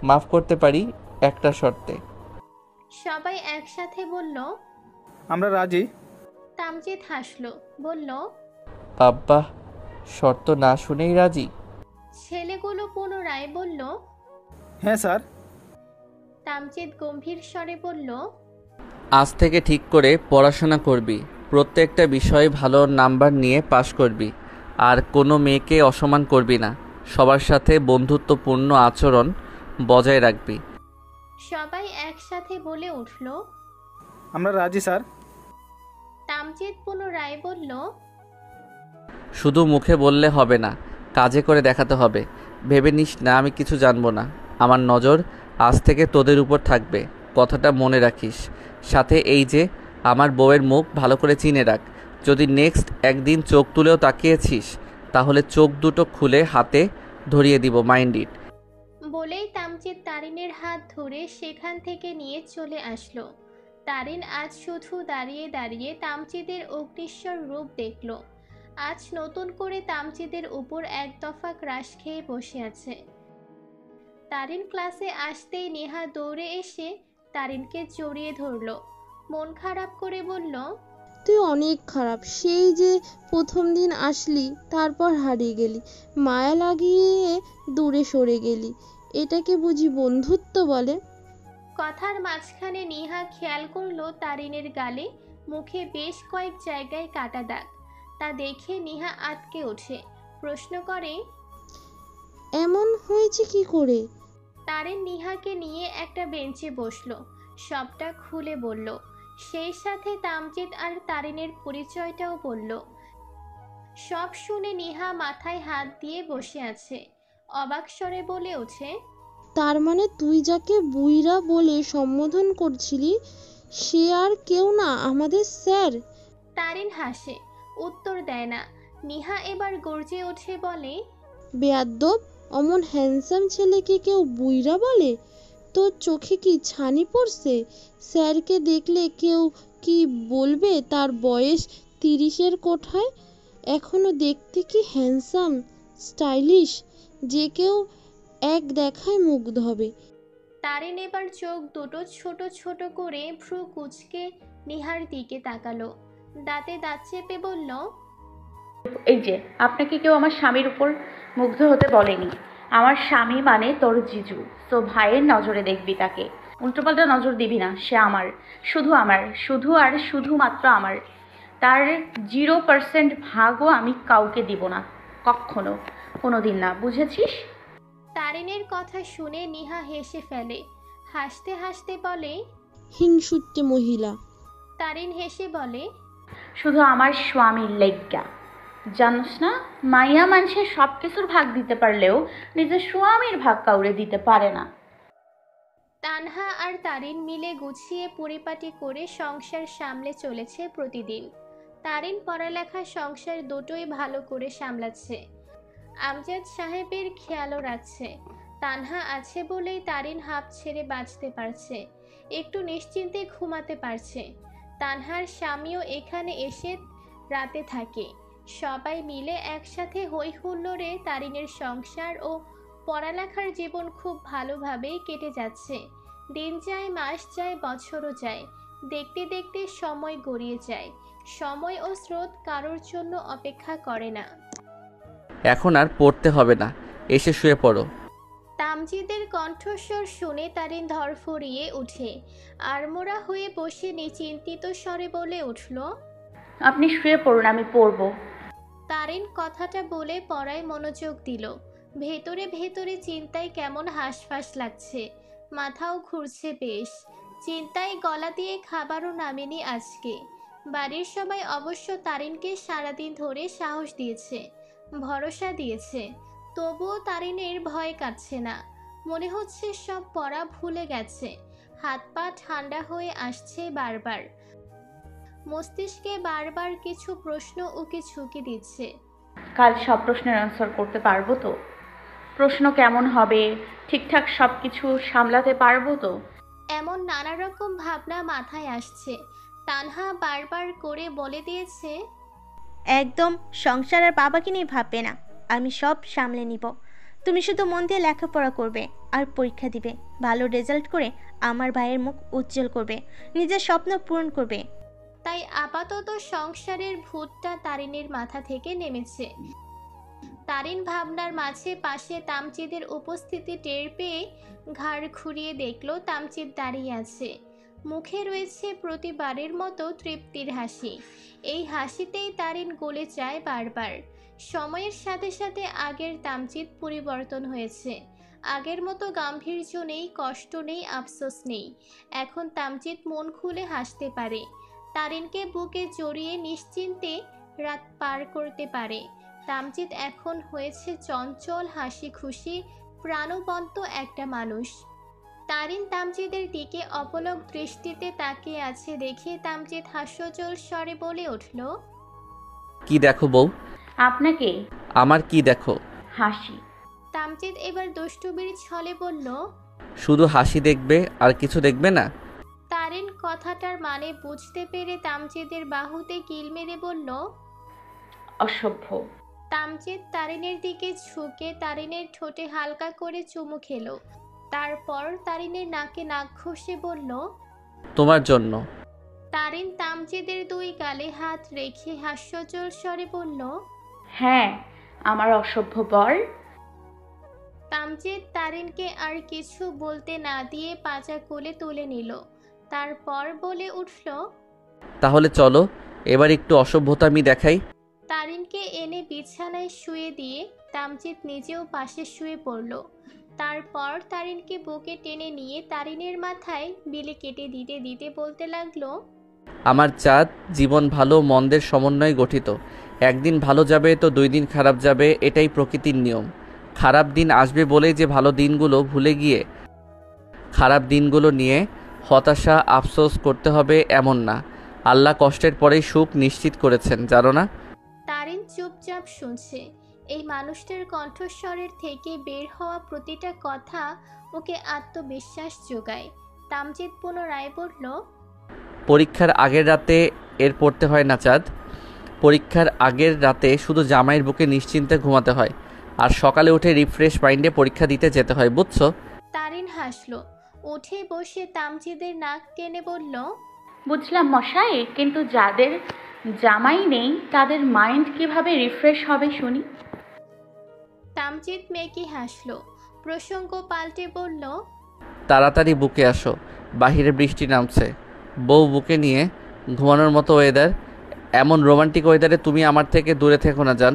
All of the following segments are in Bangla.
মাফ করতে পারি একটা শর্তে। সবাই একসাথে বলল। আমরা রাজি। তামজিদ হাসল, বলল, বাব্বা, শর্ত না শুনেই রাজি? ছেলেগুলো পুনরায় বলল। হ্যাঁ স্যার। তামজিদ গম্ভীর স্বরে বলল, আজ থেকে ঠিক করে পড়াশোনা করবি, প্রত্যেকটা বিষয়ে ভালো নাম্বার নিয়ে পাশ করবি, আর কোনো মেয়েকে অসম্মান করবি না, সবার সাথে বন্ধুত্বপূর্ণ আচরণ বজায় রাখবি। সবাই একসাথে বলে উঠল। আমরা রাজি স্যার। তামজিদ পুনরায় বলল, শুধু মুখে বললে হবে না, কাজে করে দেখাতে হবে। ভেবে নিস না আমি কিছু জানবো না, আমার নজর আজ থেকে তোদের উপর থাকবে, কথাটা মনে রাখিস। সাথে এই যে আমার বউয়ের মুখ ভালো করে চিনে রাখ, যদি নেক্সট একদিন চোখ তুলেও তাকিয়েছিস তাহলে চোখ দুটো খুলে হাতে ধরিয়ে দিব, মাইন্ড ইট। বলেই তামজিদ তারিনের হাত ধরে সেখান থেকে নিয়ে চলে আসলো। তারিন আজ শুধু দাঁড়িয়ে দাঁড়িয়ে তামজিদের অগ্নিশ্বর রূপ দেখল। আজ নতুন করে তামজিদের উপর এক দফা ক্রাশ খেয়ে বসে আছে। তারিন ক্লাসে আসতেই নেহা দৌড়ে এসে তারিনকে জড়িয়ে ধরল, মন খারাপ করে বলল, তুই অনেক খারাপ, সেই যে প্রথম দিন আসলি তারপর হারিয়ে গেলি, মায়া লাগিয়ে দূরে সরে গেলি, এটাকে বুঝি বন্ধুত্ব বলে? কথার মাঝখানে নেহা খেয়াল করলো তারিনের গালে মুখে বেশ কয়েক জায়গায় কাটা দাগ। তা দেখে নেহা আটকে ওঠে, প্রশ্ন করে, এমন হয়েছে কি করে? তারিন নেহাকে নিয়ে একটা বেঞ্চে বসলো, সবটা খুলে বলল। সেই সাথে তামজিদ আর তারিনের পরিচয়টাও বলল। সব শুনে নেহা মাথায় হাত দিয়ে বসে আছে, অবাক স্বরে বলে ওঠে, তার মানে তুই যাকে বুইরা বলে সম্বোধন করছিলি সে আর কেউ না, আমাদের স্যার। তারিন হাসে, উত্তর দেয় না। নেহা এবার গর্জে ওঠে, বলে, বেয়াদ্দব, অমন হ্যান্ডসাম ছেলেকে কেউ বুইরা বলে? তোর চোখে কি ছানি পড়ছে? স্যারকে দেখলে কেউ কি বলবে তার বয়স 30-এর কোঠায়? এখনো দেখতে কি হ্যান্ডসাম, স্টাইলিশ, যে কেউ এক দেখায় মুগ্ধ হবে। তারিন এবার চোখ দুটো ছোট ছোট করে ভ্রু কুঁচকে নেহার দিকে তাকালো, দাঁতে দাঁত চেপে বলল, এই যে আপনাকে কেউ আমার স্বামীর উপর মুগ্ধ হতে বলেনি। আমার স্বামী মানে তোর জিজু, তো ভাইয়ের নজরে দেখবি তাকে, উল্টোপাল্টা নজর দিবি না। সে আমার, শুধু আমার, শুধু আর শুধুমাত্র আমার। তার 0% ভাগও আমি কাউকে দিব না, কখনো, কোনোদিন না, বুঝেছিস? তারিনের কথা শুনে নেহা হেসে ফেলে, হাসতে হাসতে বলে। হিংসুটে মহিলা। তারিন হেসে বলে, শুধু আমার স্বামীর লেগা, জানোস না, মাইয়া মানুষের সব কিছুর ভাগ দিতে পারলেও নিজের স্বামীর ভাগ কাউরে দিতে পারে না। তানহা আর তারিন মিলে গুছিয়ে পরিপাটি করে সংসার সামলে চলেছে প্রতিদিন। তারিন পড়ালেখা সংসার দুটোই ভালো করে সামলাচ্ছে, আমজাদ সাহেবের খেয়ালও রাখছে। তানহা আছে বলেই তারিন হাঁপ ছেড়ে বাঁচতে পারছে, একটু নিশ্চিন্তে ঘুমাতে পারছে। তানহার স্বামীও এখানে এসে রাতে থাকে। সবাই মিলে একসাথে হই হুল্লোড়ে তারিনের সংসার ও পড়ালেখার জীবন খুব ভালোভাবেই কেটে যাচ্ছে। দিন যায়, মাস যায়, বছরও যায়, দেখতে দেখতে সময় গড়িয়ে যায়। সময় ও স্রোত কারোর জন্য অপেক্ষা করে না। এখন আর পড়তে হবে না, এসে শুয়ে পড়ো। তামজিদের কণ্ঠস্বর শুনে তারিন ধরফরিয়ে উঠে, আড়মোড়া হয়ে বসে চিন্তিত স্বরে বলে উঠল, আপনি শুয়ে পড়ুন, আমি পড়বো। তারিন কথাটা বলে পড়ায় মনোযোগ দিল। ভেতরে ভেতরে চিন্তায় কেমন হাঁসফাঁস লাগছে, মাথাও ঘুরছে বেশ। চিন্তায় গলা দিয়ে খাবারও নামেনি আজকে। বাড়ির সবাই অবশ্য তারিনকে সারাদিন ধরে সাহস দিয়েছে, ভরসা দিয়েছে, তবুও তারিনের ভয় কাটছে না। মনে হচ্ছে সব পড়া ভুলে গেছে। হাত পা ঠান্ডা হয়ে আসছে বারবার, মস্তিষ্কে বারবার কিছু প্রশ্ন উকি ঝুঁকি দিচ্ছে। কাল সব প্রশ্নের আনসার করতে পারবো তো? প্রশ্ন কেমন হবে, ঠিকঠাক সব কিছু সামলাতে পারবো তো? এমন নানা রকম ভাবনা মাথায় আসছে। তানহা বারবার করে বলে দিয়েছে, একদম সংসার আর বাবাকে নিয়ে ভাববে না, আমি সব সামলে নিব। তুমি শুধু মন দিয়ে লেখাপড়া করবে আর পরীক্ষা দিবে, ভালো রেজাল্ট করে আমার ভাইয়ের মুখ উজ্জ্বল করবে, নিজের স্বপ্ন পূরণ করবে। তাই আপাতত সংসারের ভূতটা তারিনের মাথা থেকে নেমেছে। তারিন ভাবনার মাঝে পাশে তামচিদের উপস্থিতি টের পেয়ে ঘাড় ঘুরিয়ে দেখল তামচিদ দাঁড়িয়ে আছে। মুখে রয়েছে প্রতিবারের মতো তৃপ্তির হাসি। এই হাসিতেই তারিন গলে যায় বারবার। সময়ের সাথে সাথে আগের তামচিদ পরিবর্তন হয়েছে। আগের মতো গাম্ভীর্য নেই, কষ্ট নেই, আফসোস নেই। এখন তামচিদ মন খুলে হাসতে পারে, তারিনকে বুকে জড়িয়ে নিশ্চিন্তে রাত পার করতে পারে। তামচিদ এখন হয়েছে চঞ্চল, হাসি খুশি, প্রাণবন্ত একটা মানুষ। তারিন তামচিদের দিকে অপলক দৃষ্টিতে তাকিয়ে আছে দেখে তামচিদ হাস্যোজ্জ্বল স্বরে বলে উঠল, কি দেখো বউ? আপনাকে। আমার কি দেখো? হাসি। তামচিদ এবার দুষ্টুমির ছলে বলল, শুধু হাসি দেখবে আর কিছু দেখবে না? তারিন কথাটার মানে বুঝতে পেরে তামচিদের বাহুতে কিল মেরে বলল, অসভ্য। তামচিদ তারিনের দিকে ঝুঁকে তারিনের ঠোঁটে হালকা করে চুমু খেলো। তারপর তারিনের নাকে নাক ঘষে বলল, তোমার জন্য। তারিন তামচিদের দুই গালে হাত রেখে হাস্যোজ্জ্বল স্বরে বলল, হ্যাঁ, আমার অসভ্য বর। তামচিদ তারিনকে আর কিছু বলতে না দিয়ে পাজা কোলে তুলে নিল। তারপর বলে উঠল, তাহলে চলো এবার একটু অসভ্যতামি দেখাই। তারিনকে এনে বিছানায় শুয়ে দিয়ে তামচিদ নিজেও পাশে শুয়ে পড়ল। তারপর তারিনকে বুকে টেনে নিয়ে তারিনের মাথায় বিলি কেটে দিতে দিতে বলতে লাগলো, আমার চাঁদ, জীবন ভালো মন্দের সমন্বয়ে গঠিত। একদিন ভালো যাবে তো 2 দিন খারাপ যাবে, এটাই প্রকৃতির নিয়ম। খারাপ দিন আসবে বলেই যে ভালো দিনগুলো ভুলে গিয়ে খারাপ দিনগুলো নিয়ে হতাশা আফসোস করতে হবে এমন না। আল্লাহ কষ্টের পরেই সুখ নিশ্চিত করেছেন, জানো না? তারিন চুপচাপ শুনছে। এই মানুষটার কণ্ঠস্বরের থেকে বের হওয়া প্রতিটা কথা ওকে আত্মবিশ্বাস যোগায়। তামজিদ পুনরায় বলল, পরীক্ষার আগের রাতে এর পড়তে হয় না চাঁদ। পরীক্ষার আগের রাতে শুধু জামাইয়ের বুকে নিশ্চিন্তে ঘুমাতে হয়, আর সকালে উঠে রিফ্রেশ মাইন্ডে পরীক্ষা দিতে যেতে হয়, বুঝছো? তারিন হাসলো। উঠে বসে তামজিদের নাক টেনে বলল, বুঝলাম মশাই, কিন্তু যাদের জামাই নেই তাদের মাইন্ড কিভাবে রিফ্রেশ হবে শুনি? তামজিদ মেকি হাসলো। প্রসঙ্গ পাল্টে বলল, তাড়াতাড়ি বুকে আসো, বাহিরে বৃষ্টি নামছে। বউ বুকে নিয়ে ঘুমানোর মতো ওয়েদার, এমন রোমান্টিক ওয়েদারে তুমি আমার থেকে দূরে থেকো না জান।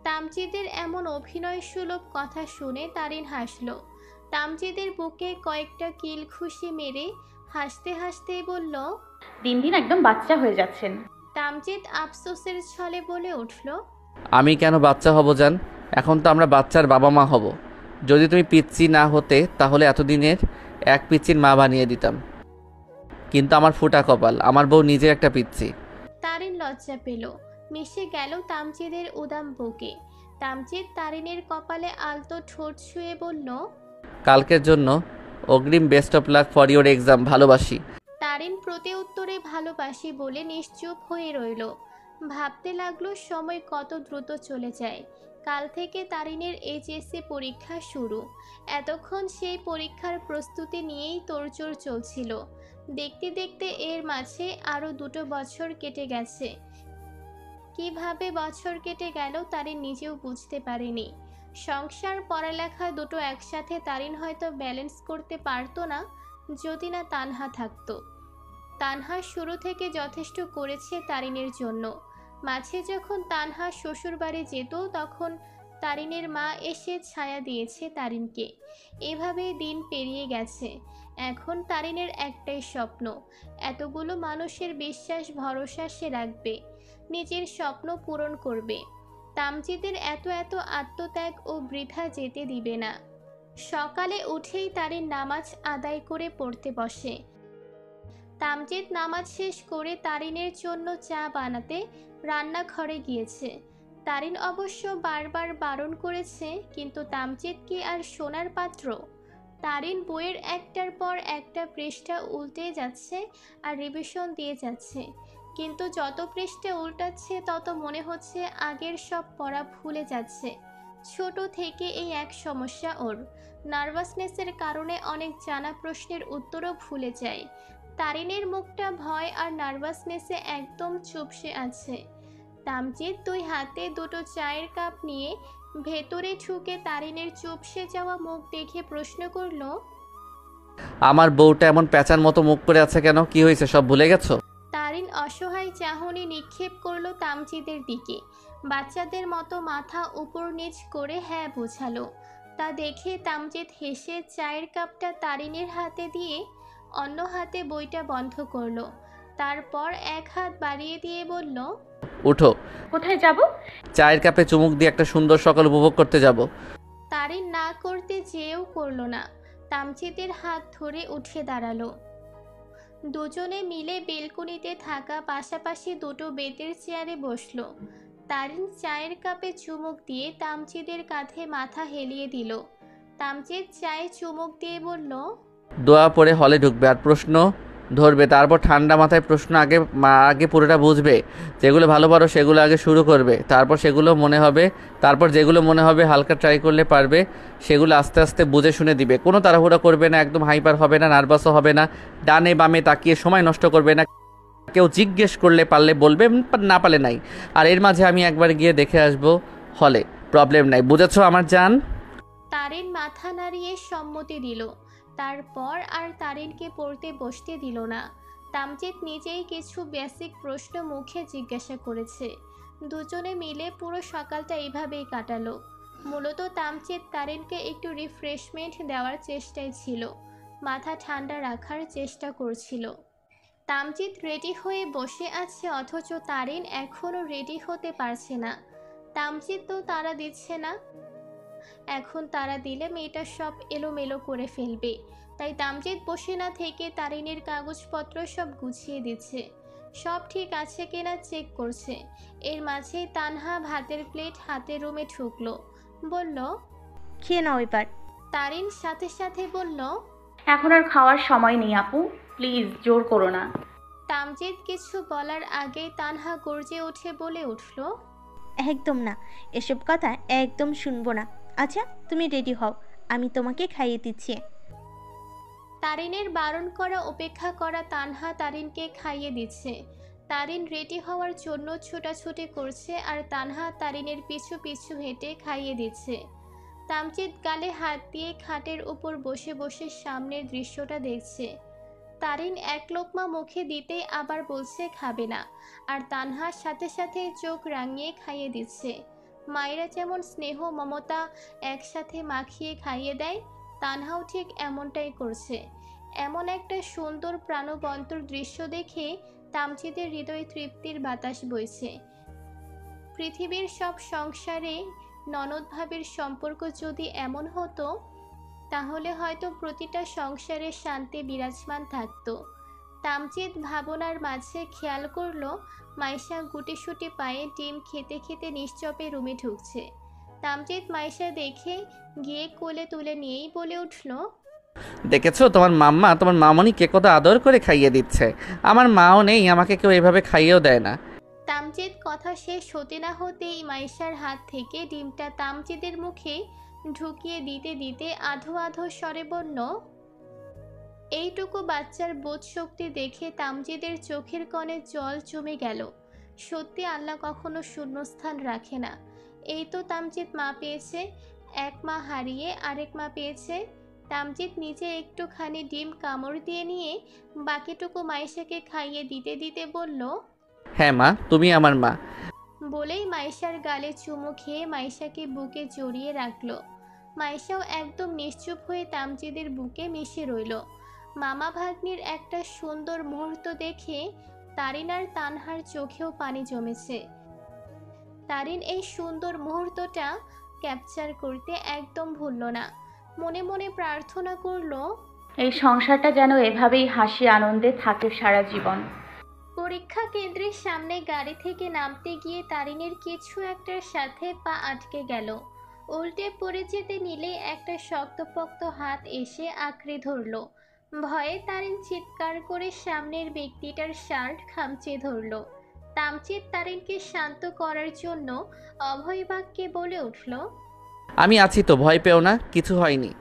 তামজিদের এমন অভিনয় সুলভ কথা শুনে তারিন হাসলো। তামজিদের বুকে কয়েকটা কিল খুশি মেরে হাসতে হাসতেই বলল, দিন দিন একদম বাচ্চা হয়ে যাচ্ছেন। তামজিদ আফসোসের ছলে বলে উঠল, আমি কেন বাচ্চা হব জান? এখন তো আমরা বাচ্চার বাবা মা হব। যদি তুমি পিচ্চি না হতে তাহলে এতদিনের এক পিচ্চির মা বানিয়ে দিতাম। কিন্তু আমার ফুটা কপাল, আমার বউ নিজে একটা পিচ্চি। তারিন লজ্জা পেল, মিশে গেল তামজিদের উদাম বুকে। তামজিদ তারিনের কপালে আলতো ঠোঁট ছুঁয়ে বলল, কালকের জন্য অগ্রিম best of luck for your exam, ভালোবাসি। তারিন প্রতি উত্তরে ভালোবাসি বলে নিশ্চুপ হয়ে রইল। ভাবতে লাগলো সময় কত দ্রুত চলে যায়। কাল থেকে তারিনের এইচএসসি পরীক্ষা শুরু। এতক্ষণ সেই পরীক্ষার প্রস্তুতি নিয়েই তোড়জোড় চলছিল। দেখতে দেখতে এর মাঝে আরও 2 বছর কেটে গেছে। কিভাবে বছর কেটে গেল তারিন নিজেও বুঝতে পারেনি। সংসার, পড়ালেখা দুটো একসাথে তারিন হয়তো ব্যালেন্স করতে পারতো না যদি না তানহা থাকতো। তানহা শুরু থেকে যথেষ্ট করেছে তারিনের জন্য। মাঝে যখন তানহা শ্বশুরবাড়ি যেত তখন তারিনের মা এসে ছায়া দিয়েছে তারিনকে। এভাবে দিন পেরিয়ে গেছে। এখন তারিনের একটাই স্বপ্ন, এতগুলো মানুষের বিশ্বাস ভরসা সে রাখবে, নিজের স্বপ্ন পূরণ করবে। তামজিদের এত এত আত্মত্যাগ ও বৃথা যেতে দিবে না। সকালে উঠেই তারিন নামাজ আদায় করে পড়তে বসে। তামজিদ নামাজ শেষ করে তারিনের জন্য চা বানাতে রান্নাঘরে গিয়েছে। তারিন অবশ্য বারবার বারণ করেছে, কিন্তু তামজিদ কি আর শোনার পাত্র? তারিন বইয়ের একটার পর একটা পৃষ্ঠা উল্টে যাচ্ছে আর রিভিশন দিয়ে যাচ্ছে, কিন্তু যত পৃষ্ঠা উল্টাচ্ছে তত মনে হচ্ছে আগের সব পড়া ভুলে যাচ্ছে। ছোট থেকে এই এক সমস্যা ওর। নার্ভাসনেসের কারণে অনেক জানা প্রশ্নের উত্তরও ভুলে যায়। তারিনের মুখটা ভয় আর নার্ভাসনেসে একদম চুপসে আছে। তামজিদ 2 হাতে দুটো চায়ের কাপ নিয়ে ভেতরে ঢুকে তারিনের চুপসে যাওয়া মুখ দেখে প্রশ্ন করলো, আমার বউটা এমন প্যাঁচার মতো মুখ করে আছে কেন? কি হয়েছে, সব ভুলে গেছো? তারিন অসহায় চাহনি নিক্ষেপ করলো তামজিদের দিকে। বাচ্চাদের মতো মাথা উপর নিচ করে হ্যাঁ বোঝালো। তা দেখে তামজিদ হেসে চায়ের কাপটা তারিনের হাতে দিয়ে অন্য হাতে বইটা বন্ধ করলো। তারপর এক হাত বাড়িয়ে দিয়ে বলল, উঠো, কোথায় যাব? চায়ের কাপে চুমুক দিয়ে একটা সুন্দর সকাল উপভোগ করতে যাব। তারিন না করতে চেয়েও করলো না। তামজিদের হাত ধরে উঠে দাঁড়ালো। দুজনে মিলে বেলকনিতে থাকা পাশাপাশি দুটো বেতের চেয়ারে বসলো। তারিন চায়ের কাপে চুমুক দিয়ে তামজিদের কাঁধে মাথা হেলিয়ে দিল। তামজিদ চায়ে চুমুক দিয়ে বলল, দোয়া পড়ে হলে ঢুকবে আর প্রশ্ন ধরবে, তারপর ঠান্ডা মাথায় প্রশ্ন আগে পুরোটা বুঝবে। যেগুলো ভালো পারো সেগুলো আগে শুরু করবে, তারপর যেগুলো মনে হবে হালকা ট্রাই করলে পারবে সেগুলো আস্তে আস্তে বুঝে শুনে দিবে। কোনো তাড়াহুড়া করবে না, একদম হাইপার হবে না, নার্ভাসও হবে না, ডানে বামে তাকিয়ে সময় নষ্ট করবে না। কেউ জিজ্ঞেস করলে পারলে বলবে, না পারলে নাই। আর এর মাঝে আমি একবার গিয়ে দেখে আসবো হলে, প্রবলেম নাই, বুঝেছো আমার জান? তারিন মাথা নাড়িয়ে সম্মতি দিল। তারপর আর তারিনকে পড়তে বসতে দিল না। তামজিদ নিজেই কিছু বেসিক প্রশ্ন মুখে জিজ্ঞাসা করেছে। দুজনে মিলে পুরো সকালটা এইভাবেই কাটালো। মূলত তামজিদ তারিনকে একটু রিফ্রেশমেন্ট দেওয়ার চেষ্টায় ছিল, মাথা ঠান্ডা রাখার চেষ্টা করছিল। তামজিদ রেডি হয়ে বসে আছে, অথচ তারিন এখনও রেডি হতে পারছে না। তামজিদ তো তাড়া দিচ্ছে না। এখন তাড়া দিলে মেয়েটা সব এলোমেলো করে ফেলবে। তাই তামজিদ বসে না থেকে তারিনের কাগজপত্র সব গুছিয়ে দিচ্ছে। সব ঠিক আছে কিনা চেক করছে। এর মাঝেই তানহা ভাতের প্লেট হাতে রুমে ঢুকলো। বলল, খেয়ে নাও এবার। তারিন সাথে সাথে বলল, এখন আর খাওয়ার সময় নেই আপু, প্লিজ জোর করো না। তামজিদ কিছু বলার আগেই তানহা গর্জে উঠে বলে উঠল, একদম না, এসব কথা একদম শুনবো না। আচ্ছা তুমি রেডি হও, আমি তোমাকে খাইয়ে দিচ্ছি। তারিনের বারণ করা অপেক্ষা করা তানহা তারিনকে খাইয়ে দিচ্ছে। তারিন রেডি হওয়ার জন্য ছোটাছুটি করছে আর তানহা তারিনের পিছু পিছু হেঁটে খাইয়ে দিচ্ছে। তামজিদ গালে হাত দিয়ে খাটের উপর বসে বসে সামনের দৃশ্যটা দেখছে। তারিন এক লোকমা মুখে দিতেই আবার বলছে খাবে না, আর তানহার সাথে সাথে চোখ রাঙিয়ে খাইয়ে দিচ্ছে। মায়েরা যেমন স্নেহ মমতা একসাথে মাখিয়ে খাইয়ে দেয়, তানহাও ঠিক এমনটাই করছে। এমন একটা সুন্দর প্রাণবন্তর দৃশ্য দেখে তামজিদের হৃদয় তৃপ্তির বাতাস বইছে। পৃথিবীর সব সংসারে ননদ ভাবের সম্পর্ক যদি এমন হতো, তাহলে হয়তো প্রতিটা সংসারে শান্তি বিরাজমান থাকতো। তামজিদ ভাবনার মাঝে খেয়াল করলো মাইশা গুটিসুটি পায়ে ডিম খেতে খেতে নিশ্চপে রুমে ঢুকছে। তামজিদ মাইশা দেখে গিয়ে কোলে তুলে নিয়েই বলে উঠল, দেখেছো তোমার মাম্মা তোমার মামনিকে কত আদর করে খাইয়ে দিচ্ছে। আমার মাও নেই, আমাকে কেউ এভাবে খাইয়েও দেয় না। তামজিদ কথা শেষ হতে না হতেই মাইশার হাত থেকে ডিমটা তামজিদের মুখে ঢুকিয়ে দিতে দিতে আধো আধো স্বরে বলল, এইটুকু বাচ্চার বোধ শক্তি দেখে তামজিদের চোখের কোণে জল জমে গেল। সত্যি আল্লাহ কখনো শূন্যস্থান রাখে না। এই তো তামজিদ মা পেয়েছে, এক মা হারিয়ে আরেক মা পেয়েছে। তামজিদ নিজে একটুখানি ডিম কামড় দিয়ে নিয়ে বাকিটুকু মাইশাকে খাইয়ে দিতে দিতে বলল, হ্যাঁ মা, তুমি আমার মা। বলেই মাইশার গালে চুমু খেয়ে মাইশাকে বুকে জড়িয়ে রাখল। মাইশাও একদম নিশ্চুপ হয়ে তামজিদের বুকে মিশে রইল। মামা ভাগ্নির একটা সুন্দর মুহূর্ত দেখে তারিন আর তানহার চোখেও পানি জমেছে। তারিন এই সুন্দর মুহূর্তটা ক্যাপচার করতে একদম ভুলল না। মনে মনে প্রার্থনা করল, এই সংসারটা যেন এভাবেই হাসি আনন্দে থাকে সারা জীবন। পরীক্ষা কেন্দ্রের সামনে গাড়ি থেকে নামতে গিয়ে তারিনের কিছু একটার সাথে পা আটকে গেল। উল্টে পড়ে যেতে নিলে একটা শক্তপোক্ত হাত এসে আঁকড়ে ধরল। ভয়ে তারিন চিৎকার করে সামনের ব্যক্তিটার শার্ট খামচে ধরল। তামজিদ তারিনকে শান্ত করার জন্য অভয় বাক্যে বলে উঠল, আমি আছি তো, ভয় পেও না, কিছু হয়নি।